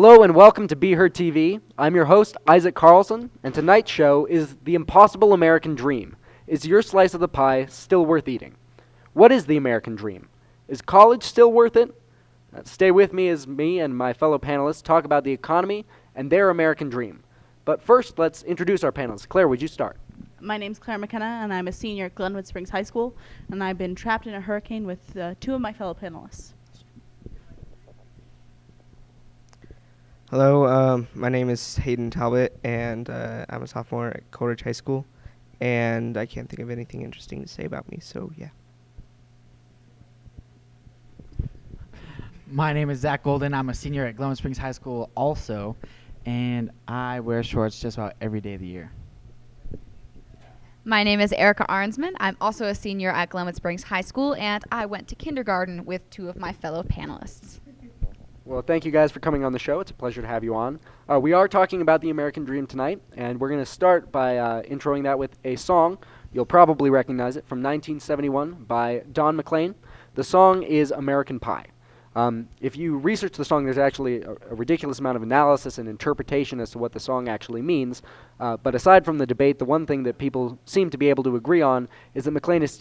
Hello and welcome to Be Heard TV. I'm your host, Isaac Carlson, and tonight's show is The Impossible American Dream. Is your slice of the pie still worth eating? What is the American dream? Is college still worth it? Stay with me as me and my fellow panelists talk about the economy and their American dream. But first, let's introduce our panelists. Claire, would you start? My name's Claire McKenna, and I'm a senior at Glenwood Springs High School, and I've been trapped in a hurricane with two of my fellow panelists. Hello, my name is Hayden Talbot, and I'm a sophomore at Coleridge High School, and I can't think of anything interesting to say about me, so yeah. My name is Zach Golden. I'm a senior at Glenwood Springs High School also, and I wear shorts just about every day of the year. My name is Erica Arnsman. I'm also a senior at Glenwood Springs High School, and I went to kindergarten with two of my fellow panelists. Well, thank you guys for coming on the show. It's a pleasure to have you on. We are talking about the American dream tonight, and we're going to start by introing that with a song. You'll probably recognize it, from 1971 by Don McLean. The song is American Pie. If you research the song, there's actually a ridiculous amount of analysis and interpretation as to what the song actually means. But aside from the debate, the one thing that people seem to be able to agree on is that McLean is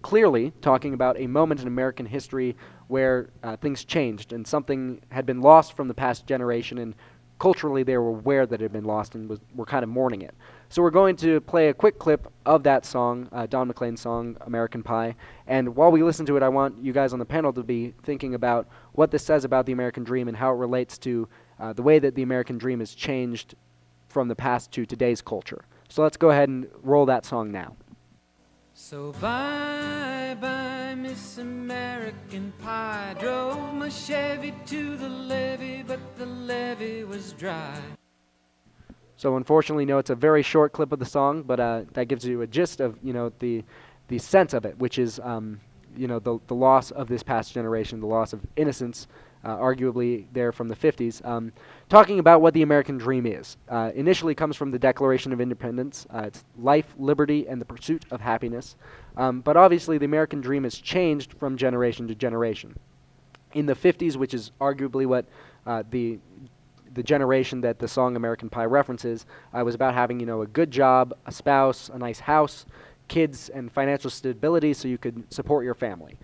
clearly talking about a moment in American history where things changed and something had been lost from the past generation, and culturally they were aware that it had been lost and were kind of mourning it. So we're going to play a quick clip of that song, Don McLean's song, American Pie. And while we listen to it, I want you guys on the panel to be thinking about what this says about the American dream and how it relates to the way that the American dream has changed from the past to today's culture. So let's go ahead and roll that song now. So bye-bye, Miss American Pie. Drove my Chevy to the levee, but the levee was dry. So unfortunately, no, it's a very short clip of the song, but that gives you a gist of, the sense of it, which is, the loss of this past generation, the loss of innocence, arguably there from the 50s, talking about what the American dream is. Initially comes from the Declaration of Independence. It's life, liberty, and the pursuit of happiness. But obviously, the American dream has changed from generation to generation. In the 50s, which is arguably what the generation that the song American Pie references, was about having, a good job, a spouse, a nice house, kids, and financial stability so you could support your family.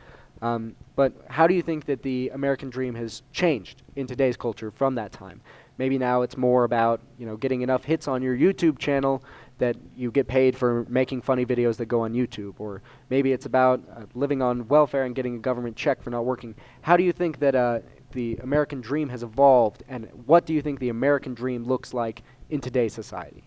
But how do you think that the American dream has changed in today's culture from that time? Maybe now it's more about, getting enough hits on your YouTube channel that you get paid for making funny videos that go on YouTube. Or maybe it's about living on welfare and getting a government check for not working. How do you think that the American dream has evolved, and what do you think the American dream looks like in today's society?